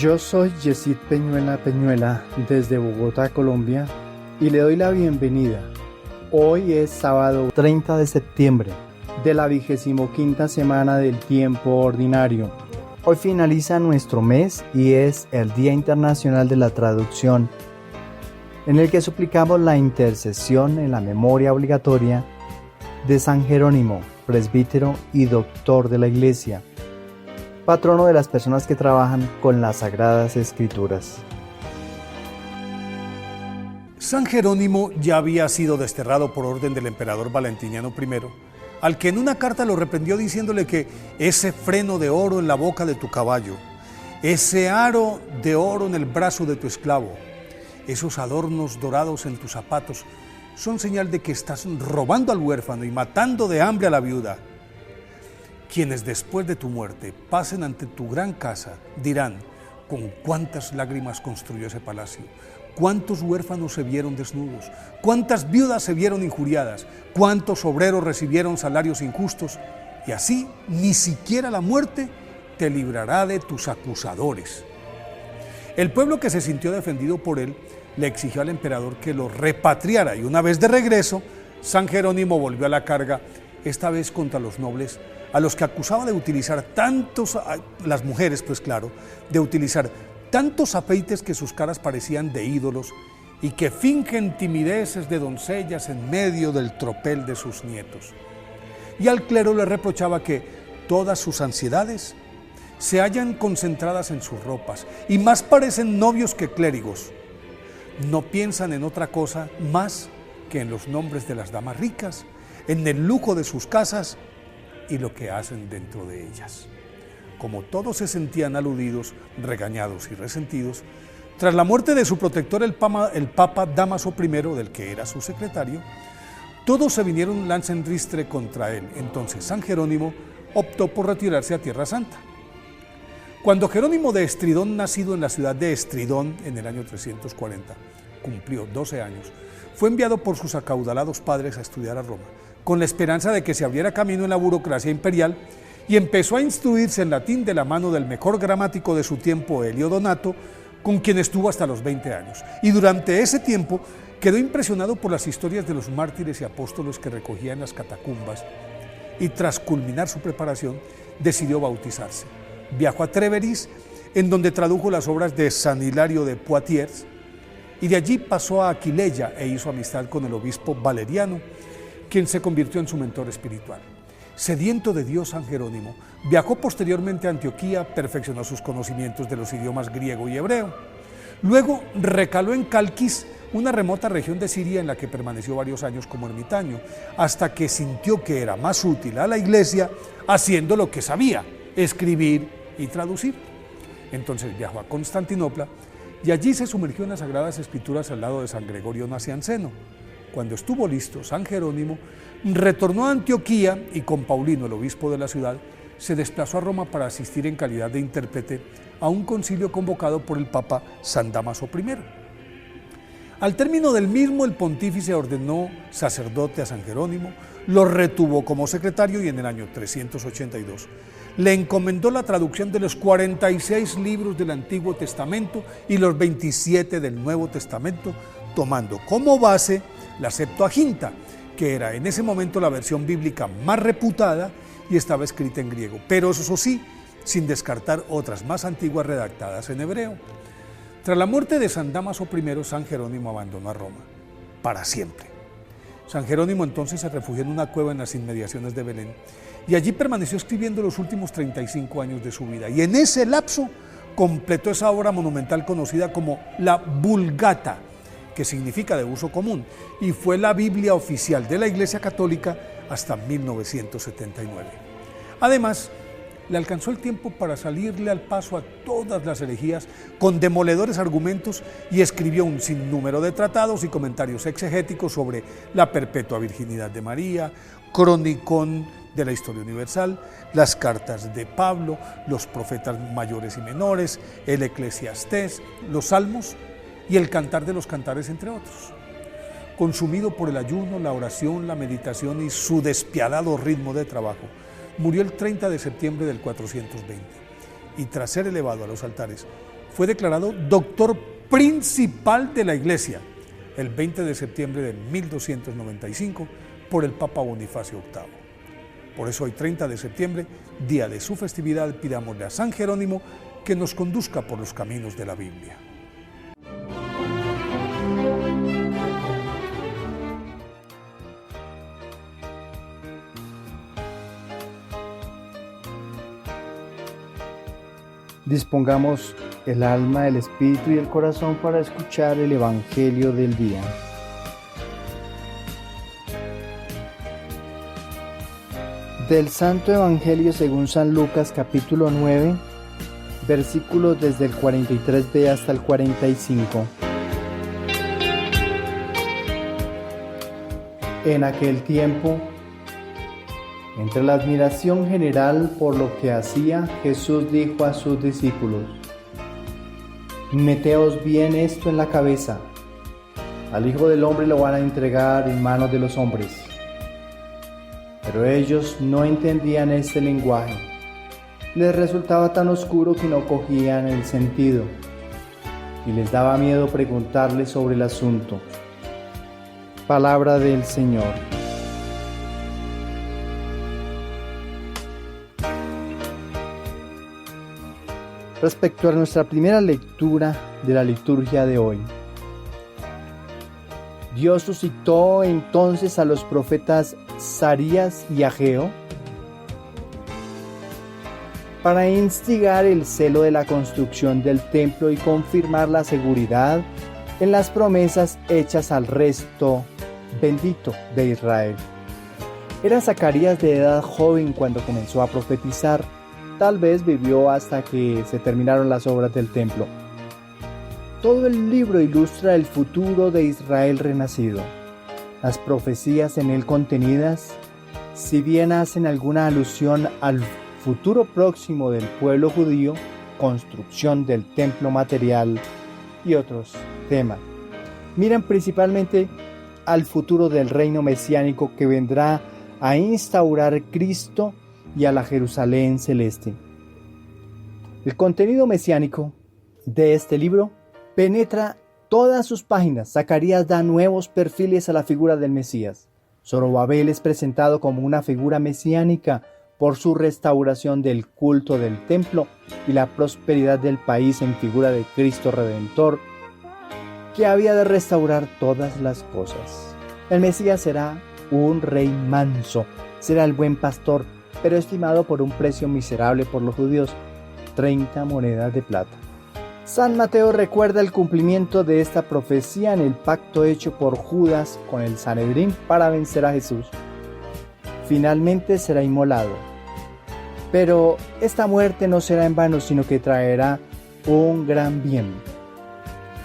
Yo soy Yesid Peñuela desde Bogotá, Colombia, y le doy la bienvenida. Hoy es sábado 30 de septiembre de la 25ª semana del tiempo ordinario. Hoy finaliza nuestro mes y es el Día Internacional de la Traducción, en el que suplicamos la intercesión en la memoria obligatoria de San Jerónimo, presbítero y doctor de la Iglesia, patrono de las personas que trabajan con las Sagradas Escrituras. San Jerónimo ya había sido desterrado por orden del emperador Valentiniano I, al que en una carta lo reprendió diciéndole que ese freno de oro en la boca de tu caballo, ese aro de oro en el brazo de tu esclavo, esos adornos dorados en tus zapatos, son señal de que estás robando al huérfano y matando de hambre a la viuda. Quienes después de tu muerte pasen ante tu gran casa dirán: con cuántas lágrimas construyó ese palacio, cuántos huérfanos se vieron desnudos, cuántas viudas se vieron injuriadas, cuántos obreros recibieron salarios injustos, y así ni siquiera la muerte te librará de tus acusadores. El pueblo, que se sintió defendido por él, le exigió al emperador que lo repatriara, y una vez de regreso, San Jerónimo volvió a la carga, esta vez contra los nobles, a los que acusaba de utilizar las mujeres, pues claro, de utilizar tantos afeites que sus caras parecían de ídolos y que fingen timideces de doncellas en medio del tropel de sus nietos. Y al clero le reprochaba que todas sus ansiedades se hallan concentradas en sus ropas y más parecen novios que clérigos. No piensan en otra cosa más que en los nombres de las damas ricas, en el lujo de sus casas y lo que hacen dentro de ellas. Como todos se sentían aludidos, regañados y resentidos, tras la muerte de su protector el Papa Dámaso I, del que era su secretario, todos se vinieron lanza en ristre contra él. Entonces San Jerónimo optó por retirarse a Tierra Santa. Cuando Jerónimo de Estridón, nacido en la ciudad de Estridón en el año 340, cumplió 12 años, fue enviado por sus acaudalados padres a estudiar a Roma, con la esperanza de que se abriera camino en la burocracia imperial, y empezó a instruirse en latín de la mano del mejor gramático de su tiempo, Helio Donato, con quien estuvo hasta los 20 años. Y durante ese tiempo quedó impresionado por las historias de los mártires y apóstoles que recogía en las catacumbas, y tras culminar su preparación decidió bautizarse. Viajó a Tréveris, en donde tradujo las obras de San Hilario de Poitiers, y de allí pasó a Aquileia e hizo amistad con el obispo Valeriano, quien se convirtió en su mentor espiritual. Sediento de Dios, San Jerónimo viajó posteriormente a Antioquía, perfeccionó sus conocimientos de los idiomas griego y hebreo. Luego recaló en Calquis, una remota región de Siria en la que permaneció varios años como ermitaño, hasta que sintió que era más útil a la Iglesia haciendo lo que sabía: escribir y traducir. Entonces viajó a Constantinopla y allí se sumergió en las Sagradas Escrituras al lado de San Gregorio Nacianceno. Cuando estuvo listo, San Jerónimo retornó a Antioquía y con Paulino, el obispo de la ciudad, se desplazó a Roma para asistir en calidad de intérprete a un concilio convocado por el Papa San Dámaso I. Al término del mismo, el pontífice ordenó sacerdote a San Jerónimo, lo retuvo como secretario y en el año 382 le encomendó la traducción de los 46 libros del Antiguo Testamento y los 27 del Nuevo Testamento, tomando como base la Septuaginta, que era en ese momento la versión bíblica más reputada y estaba escrita en griego, pero eso sí, sin descartar otras más antiguas redactadas en hebreo. Tras la muerte de San Dámaso I, San Jerónimo abandonó a Roma para siempre. San Jerónimo entonces se refugió en una cueva en las inmediaciones de Belén y allí permaneció escribiendo los últimos 35 años de su vida, y en ese lapso completó esa obra monumental conocida como la Vulgata, que significa de uso común, y fue la Biblia oficial de la Iglesia Católica hasta 1979. Además, le alcanzó el tiempo para salirle al paso a todas las herejías con demoledores argumentos y escribió un sinnúmero de tratados y comentarios exegéticos sobre la perpetua virginidad de María, cronicón de la historia universal, las cartas de Pablo, los profetas mayores y menores, el Eclesiastés, los salmos y el cantar de los cantares, entre otros. Consumido por el ayuno, la oración, la meditación y su despiadado ritmo de trabajo, murió el 30 de septiembre del 420 y tras ser elevado a los altares fue declarado doctor principal de la Iglesia el 20 de septiembre de 1295 por el Papa Bonifacio VIII. Por eso hoy 30 de septiembre, día de su festividad, pidámosle a San Jerónimo que nos conduzca por los caminos de la Biblia. Dispongamos el alma, el espíritu y el corazón para escuchar el Evangelio del día. Del Santo Evangelio según San Lucas, capítulo 9, versículos desde el 43b hasta el 45. En aquel tiempo, entre la admiración general por lo que hacía, Jesús dijo a sus discípulos: «Meteos bien esto en la cabeza, al Hijo del Hombre lo van a entregar en manos de los hombres». Pero ellos no entendían este lenguaje. Les resultaba tan oscuro que no cogían el sentido, y les daba miedo preguntarle sobre el asunto. Palabra del Señor. Respecto a nuestra primera lectura de la liturgia de hoy, Dios suscitó entonces a los profetas Zacarías y Ageo para instigar el celo de la construcción del templo y confirmar la seguridad en las promesas hechas al resto bendito de Israel. Era Zacarías de edad joven cuando comenzó a profetizar. Tal vez vivió hasta que se terminaron las obras del templo. Todo el libro ilustra el futuro de Israel renacido. Las profecías en él contenidas, si bien hacen alguna alusión al futuro próximo del pueblo judío, construcción del templo material y otros temas, miran principalmente al futuro del reino mesiánico que vendrá a instaurar Cristo y a la Jerusalén celeste. El contenido mesiánico de este libro penetra todas sus páginas. Zacarías da nuevos perfiles a la figura del Mesías. Zorobabel es presentado como una figura mesiánica por su restauración del culto del templo y la prosperidad del país en figura de Cristo Redentor, que había de restaurar todas las cosas. El Mesías será un rey manso, será el buen pastor, pero estimado por un precio miserable por los judíos, 30 monedas de plata. San Mateo recuerda el cumplimiento de esta profecía en el pacto hecho por Judas con el Sanedrín para vencer a Jesús. Finalmente será inmolado. Pero esta muerte no será en vano, sino que traerá un gran bien.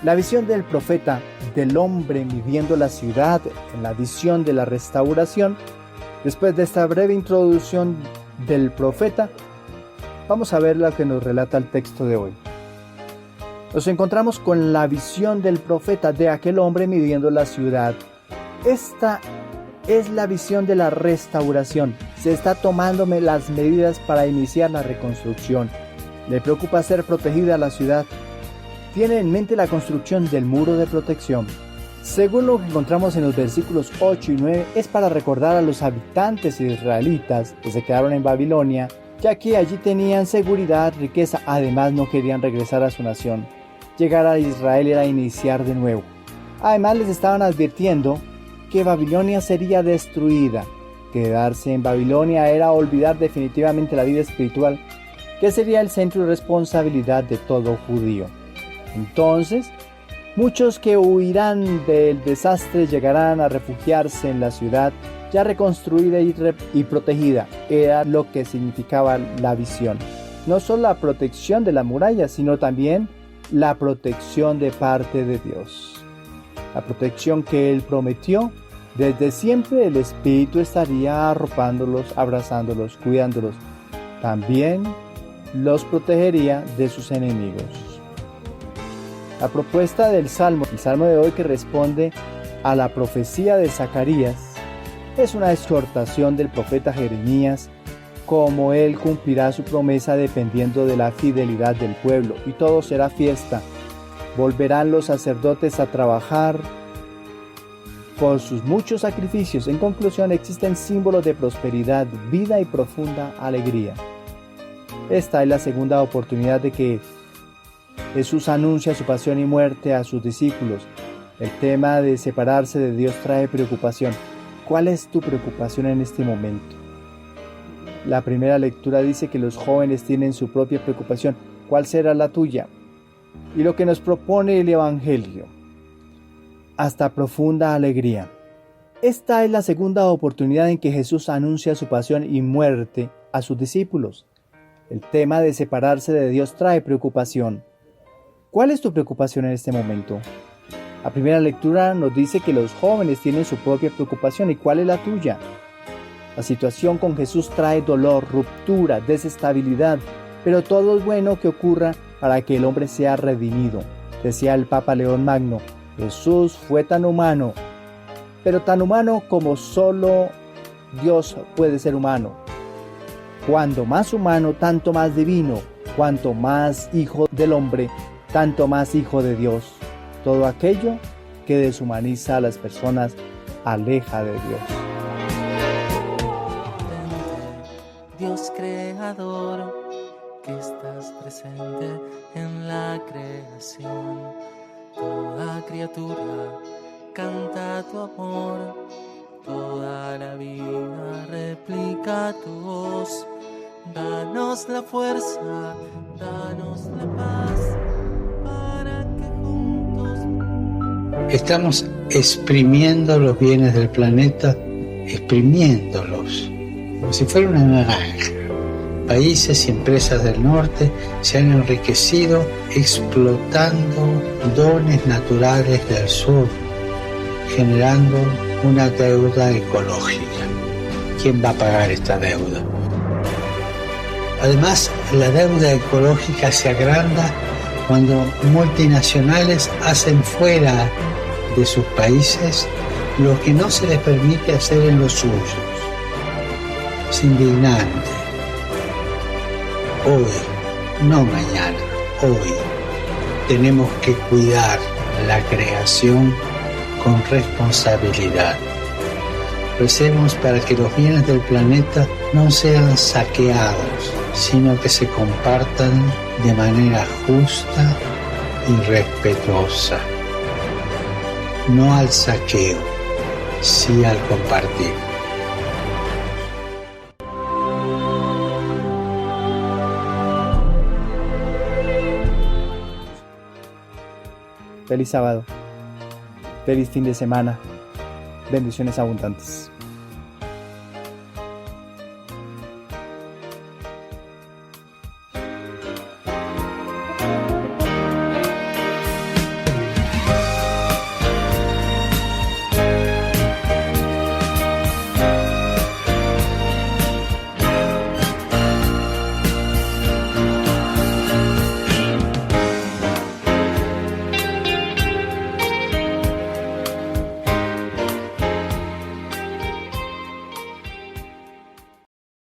La visión del profeta del hombre midiendo la ciudad en la visión de la restauración. Después de esta breve introducción del profeta, vamos a ver lo que nos relata el texto de hoy. Nos encontramos con la visión del profeta de aquel hombre midiendo la ciudad. Esta es la visión de la restauración. Se está tomando las medidas para iniciar la reconstrucción. Le preocupa ser protegida la ciudad. Tiene en mente la construcción del muro de protección. Según lo que encontramos en los versículos 8 y 9, es para recordar a los habitantes israelitas que se quedaron en Babilonia, ya que allí tenían seguridad, riqueza, además no querían regresar a su nación. Llegar a Israel era iniciar de nuevo. Además les estaban advirtiendo que Babilonia sería destruida. Quedarse en Babilonia era olvidar definitivamente la vida espiritual, que sería el centro de responsabilidad de todo judío. Entonces, muchos que huirán del desastre llegarán a refugiarse en la ciudad ya reconstruida y protegida. Era lo que significaba la visión. No solo la protección de la muralla, sino también la protección de parte de Dios. La protección que Él prometió. Desde siempre el Espíritu estaría arropándolos, abrazándolos, cuidándolos. También los protegería de sus enemigos. La propuesta del Salmo, el Salmo de hoy que responde a la profecía de Zacarías, es una exhortación del profeta Jeremías como Él cumplirá su promesa dependiendo de la fidelidad del pueblo, y todo será fiesta. Volverán los sacerdotes a trabajar por sus muchos sacrificios. En conclusión, existen símbolos de prosperidad, vida y profunda alegría. Esta es la segunda oportunidad de que Jesús anuncia su pasión y muerte a sus discípulos. El tema de separarse de Dios trae preocupación. ¿Cuál es tu preocupación en este momento? La primera lectura dice que los jóvenes tienen su propia preocupación. ¿Cuál será la tuya? Y lo que nos propone el Evangelio, hasta profunda alegría. Esta es la segunda oportunidad en que Jesús anuncia su pasión y muerte a sus discípulos. El tema de separarse de Dios trae preocupación. ¿Cuál es tu preocupación en este momento? La primera lectura nos dice que los jóvenes tienen su propia preocupación. ¿Y cuál es la tuya? La situación con Jesús trae dolor, ruptura, desestabilidad, pero todo es bueno que ocurra para que el hombre sea redimido. Decía el Papa León Magno, Jesús fue tan humano, pero tan humano como solo Dios puede ser humano. Cuando más humano, tanto más divino. Cuanto más hijo del hombre, tanto más hijo de Dios. Todo aquello que deshumaniza a las personas aleja de Dios. Dios creador, que estás presente en la creación. Toda criatura canta tu amor, toda la vida replica tu voz. Danos la fuerza, danos la paz, para que juntos... Estamos exprimiendo los bienes del planeta, exprimiéndolos, como si fuera una naranja. Países y empresas del norte se han enriquecido explotando dones naturales del sur, generando una deuda ecológica. ¿Quién va a pagar esta deuda? Además, la deuda ecológica se agranda cuando multinacionales hacen fuera de sus países lo que no se les permite hacer en los suyos. Es indignante. Hoy, no mañana, hoy tenemos que cuidar la creación con responsabilidad. Recemos para que los bienes del planeta no sean saqueados, sino que se compartan de manera justa y respetuosa. No al saqueo, sí al compartir. Feliz sábado, feliz fin de semana, bendiciones abundantes.